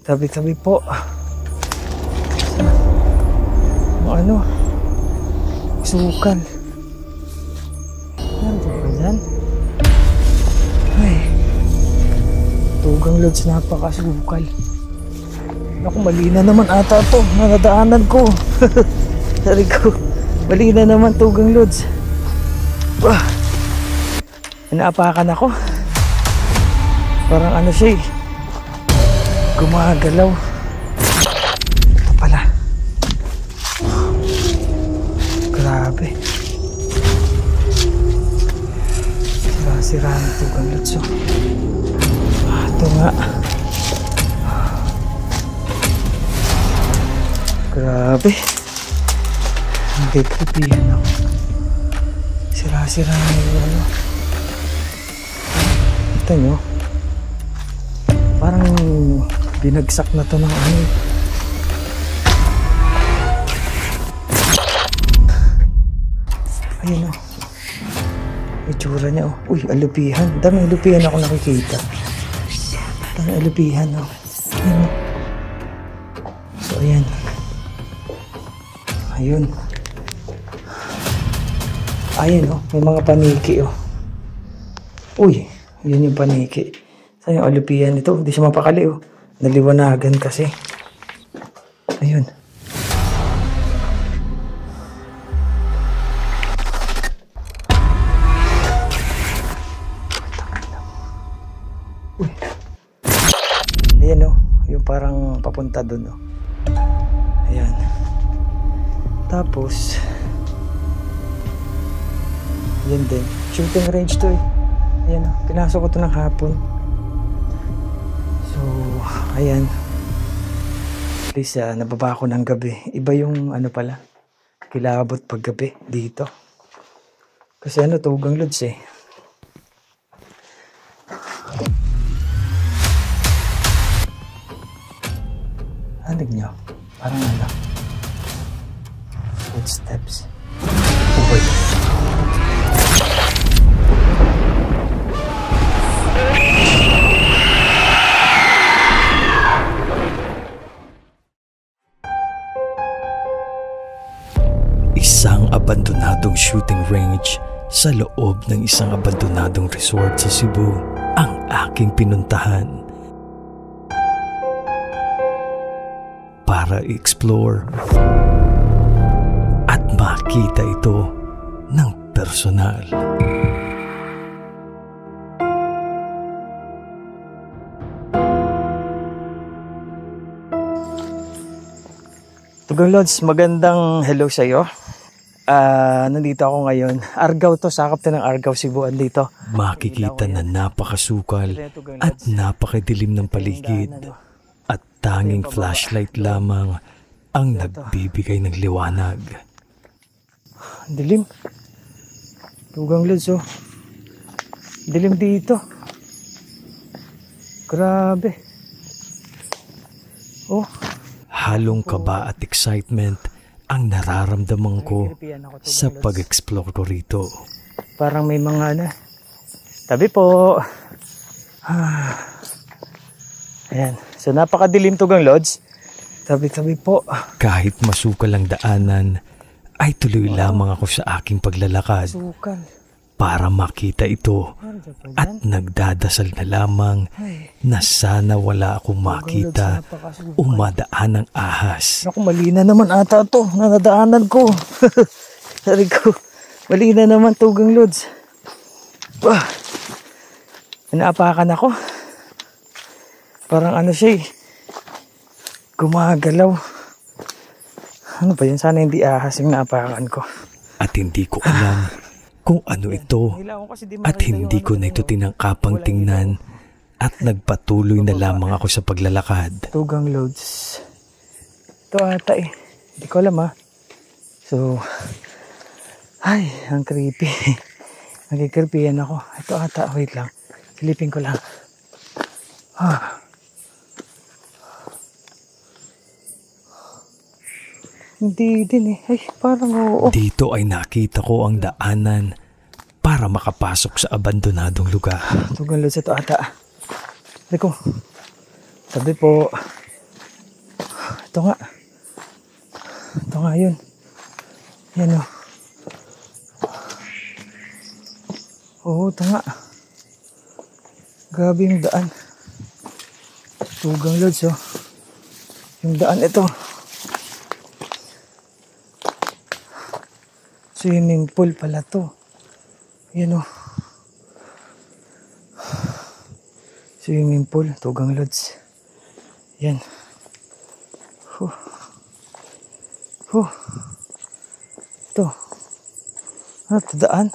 Tabi-tabi po. Ano? Sukal. Nandiyan ba dyan? Ay. Tugang Lods, napakasukal. Naku, mali na naman ata to. Nadadaanan ko. Sorry ko. Mali na naman Tugang Lods. Inaapakan ako. Parang ano siya eh. Gumagalaw. Ito pala. Grabe. Sira-sira na Tugang Lods. Ito nga. Grabe. Nagkikripihan ako. Sira-sira na yung ano. Ito nyo. Parang binagsak na to ng ano. Ayun o. Itsura niya o. Uy, alupihan. Daming alupihan ako nakikita. Daming alupihan o. Ayun o. So ayan. Ayun. Ayun o. May mga paniki o. Uy. Yun yung paniki. Saan yung alupihan ito? Hindi siya mapakali o. Naliwanagan kasi. Ayun. Uy. Ayan o. Yung parang papunta dun o. Ayan. Tapos yan din. Shooting range to eh. Ayan o. Pinasok ko to ng hapon. So, ayan. At least nababa ako ng gabi. Iba yung ano pala. Kilabot pag gabi dito. Kasi ano, Tugang Lods eh. Halig nyo. Parang ano. Footsteps. Uy. Isang abandonadong shooting range sa loob ng isang abandonadong resort sa Cebu ang aking pinuntahan para i-explore at makita ito ng personal. Tugang Lods, magandang hello sa iyo. Nandito ako ngayon. Argao to, sakop to ng Argao, Cebu. Andito. Makikita na napakasukal at napakadilim ng paligid at tanging flashlight lamang ang nagbibigay ng liwanag. Dilim. Tugang Lods oh. Dilim dito. Grabe. Oh. Halong kaba at excitement ang nararamdaman ko sa pag-explore ko rito. Parang may mga ano. Tabi po. Ayan. So napakadilim Tugang Lods. Tabi-tabi po. Kahit masukal ang daanan, ay tuloy lamang ako sa aking paglalakad para makita ito at nagdadasal na lamang na sana wala akong makita o madaan ng ahas. Naku, mali na naman ata to. Nadadaanan ko. Sorry ko. Mali na naman Tugang Lods. Inaapakan ako. Parang ano siya eh. Gumagalaw. Ano ba yun? Sana hindi ahas yung naapakan ko. At hindi ko alam kung ano ito at hindi ko na ito tinangkapang tingnan at nagpatuloy na lamang ako sa paglalakad. Tugang Lods. Ito ata eh. Hindi ko alam ha. So, ay, ang creepy. Nagkikirpihan ako. Ito ata, wait lang. Silipin ko lang. Hindi din eh. Ay, parang oo. Dito ay nakita ko ang daanan para makapasok sa abandonadong lugar. Tugang Lods, ito ata. Sabi ko. Sabi po. Ito nga. Ito nga yun. Yan o. Oo, ito nga. Grabe yung daan. Tugang Lods, oh. Yung daan ito. Swimming pool pala to. Yan, oh. Swimming pool, Tugang Lods. Yan. Ito. Ano ito, daan?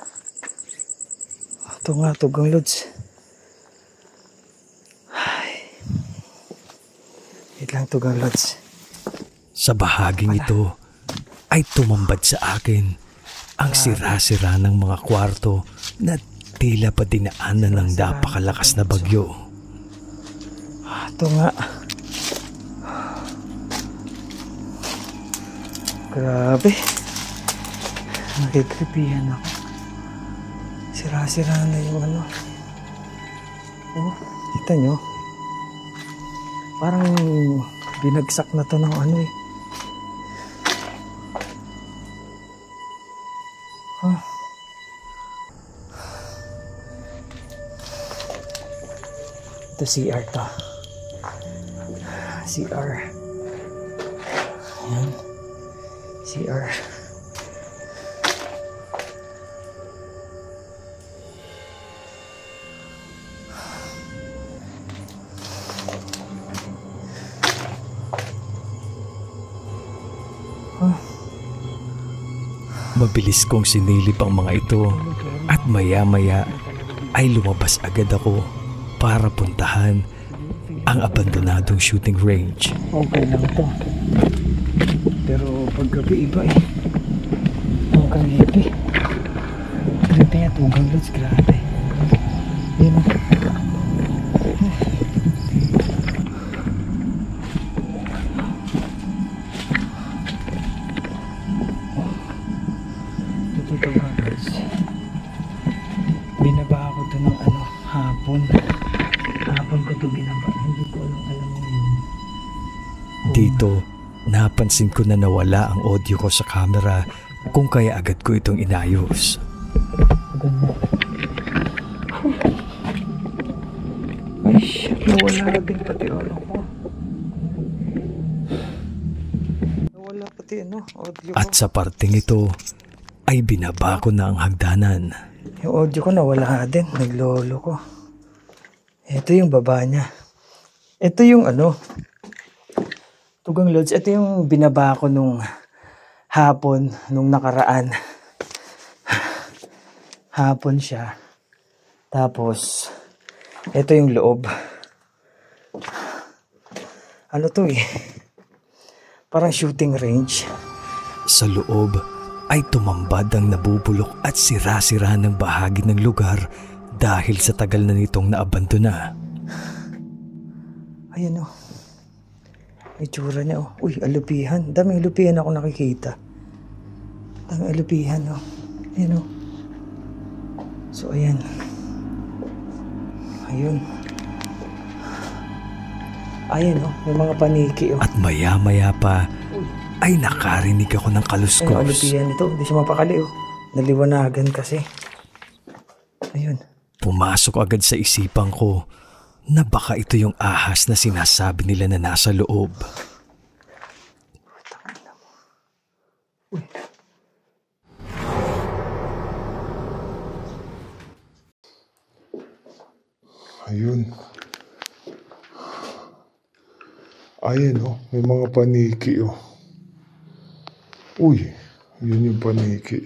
Ito nga, Tugang Lods. Wait lang, Tugang Lods. Sa bahaging ito ay tumambad sa akin ang sira-sira ng mga kwarto na tila pa dinaanan ng napakalakas na bagyo. Ito nga. Grabe. Nakikripihan ako. Sira-sira na yung ano. Oh, kita nyo? Parang binagsak na to ng ano eh. Huh. Ito CR to. CR. Ayan. CR. Mabilis kong sinilip ang mga ito at maya-maya ay lumabas agad ako para puntahan ang abandonadong shooting range. Okay lang to. Pero paggabi iba eh. Ang kalipi. Kalipi at Tugang Lods, grabe. Yan o. Tugang Lods. Binaba ako to ng ano, hapon. Hapon ko to binaba. Hindi ko alam mo yun. Dito, napansin ko na nawala ang audio ko sa camera kung kaya agad ko itong inayos. Ganyan. Ay, shit. Nawala din pati ano ko. Nawala pati ano, audio ko. At sa parting ito, ay binaba ko na ang hagdanan. Yung audio ko nawala din. Naglolo ko. Ito yung baba niya. Ito yung ano, Tugang Lods, ito yung binaba ko nung hapon, nung nakaraan. Hapon siya. Tapos, ito yung loob. Ano to eh? Parang shooting range. Sa loob ay tumambad ang nabubulok at sira-sira ng bahagi ng lugar dahil sa tagal na nitong naabandona. Ayan o. Itsura niya o. Uy, alupihan. Daming alupihan ako nakikita. Daming alupihan o. Ayan o. So, ayan. Ayun. Ayan o. May mga paniki o. At maya-maya pa ay nakarinig ako ng kaluskos. Ayun, alupihan ito. Hindi siya mapakali o. Naliwanagan kasi. Ayun. Pumasok agad sa isipan ko na baka ito yung ahas na sinasabi nila na nasa loob. Uy. Ayun. Ayan oh, may mga paniki oh. Uy, yun yung paniki.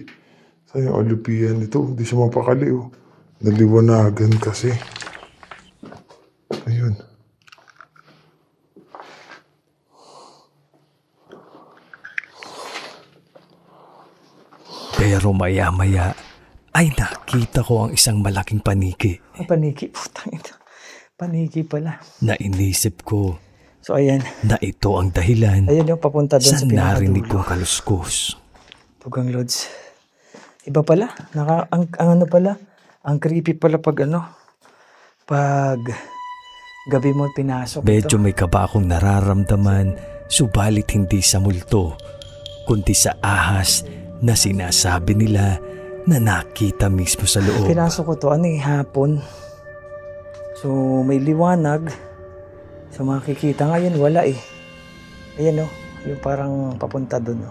Saan yung alupihan nito? Hindi siya mapakali oh. Naliwanagan kasi. Ayun. Pero maya-maya ay nakita ko ang isang malaking paniki. Paniki. Putang ito. Paniki pala. Na inisip ko So, ayan. na ito ang dahilan Ayan yung papunta doon sa sa narinig pinakadulo. kong kaluskos. Tugang Lods. Iba pala. Ang ano pala. Ang creepy pala pag ano. Pag gabi mo pinasok Medyo ito. may kaba akong nararamdaman subalit hindi sa multo, kundi sa ahas na sinasabi nila na nakita mismo sa loob. Pinasok ko to, hapon. So, may liwanag. So, makikita ngayon, wala eh. Ayan yung parang papunta dun.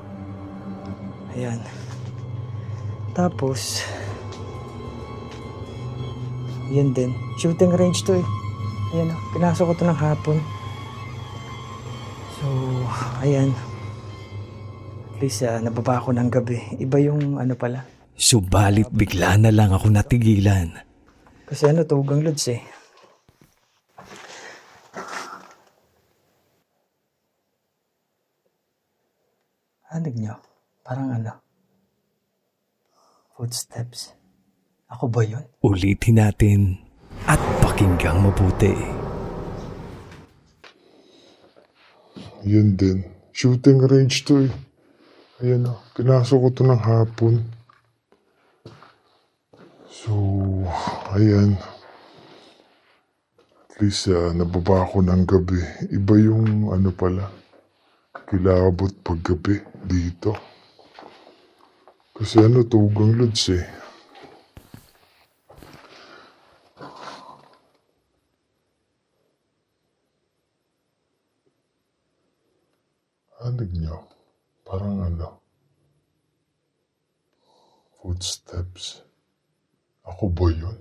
Ayan. Tapos, yan din. Shooting range to eh. Ayan pinasok ko to ng hapon. So, ayan. At least, nababa ako ng gabi. Iba yung pala. Subalit bigla na lang ako natigilan. Kasi tugang lods eh. Anig nyo? Parang footsteps. Ako ba yun? Ulitin natin at pakinggang mabuti. Yan din. Shooting range to eh. Ayan pinasok ko to ng hapon. So, ayan. At least nababa ako ng gabi. Iba yung pala. Kilabot paggabi dito. Kasi tugang lods eh. Anig nyo? Parang footsteps. Ako ba yun?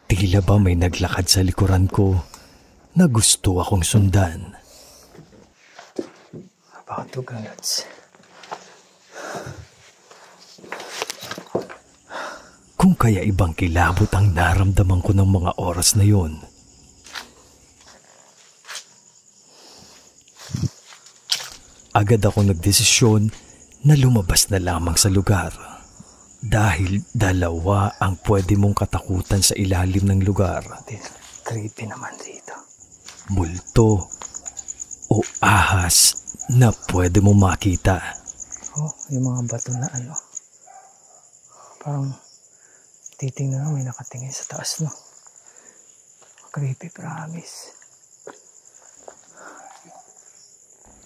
Tila ba may naglakad sa likuran ko na gusto akong sundan. Baka tugang lods. Kung kaya ibang kilabot ang naramdaman ko ng mga oras na yon. Agad ako nagdesisyon na lumabas na lamang sa lugar. Dahil dalawa ang pwede mong katakutan sa ilalim ng lugar. Creepy naman dito. Multo o ahas na pwede mong makita. Yung mga bato na parang titingnan may nakatingin sa taas creepy, promise.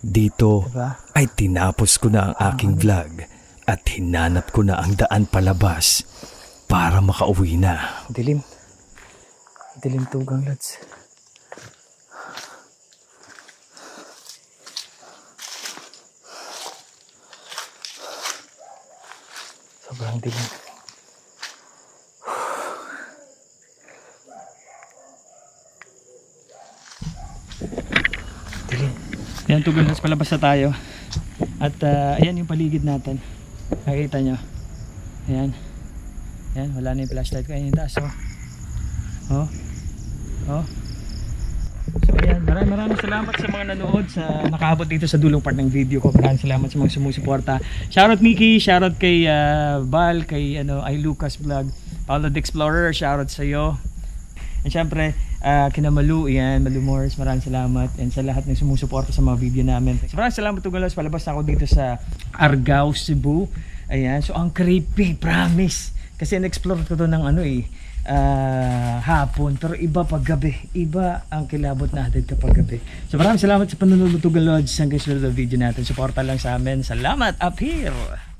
Dito diba? Ay tinapos ko na ang aking vlog at hinanap ko na ang daan palabas para makauwi na. Dilim tugang lods. Sobrang dilim. Ayan, tugang lods, palabas na tayo. At ayan yung paligid natin. Nakikita nyo. Ayan. Ayan, wala na yung flashlight ko. Ayan yung taas. So ayan, maraming salamat sa mga nanood, sa nakaabot dito sa dulong part ng video ko. Maraming salamat sa mga sumusuporta. Shoutout Mickey, shoutout kay Val, kay iLucas Vlog, Paolo the Explorer, shoutout sa iyo. And syempre, kina Malu, Malu Morris, maraming salamat. And sa lahat ng sumusuporta sa mga video namin. So, maraming salamat tugalos, palabas na ako dito sa Argao, Cebu. Ayan, so ang creepy, promise. Kasi in-explore ko to ng hapon, pero iba pag gabi. Iba ang kilabot natin kapag gabi. So maraming salamat sa panunod tugalos. Hanggang sa video natin. Suporta lang sa amin. Salamat, up here!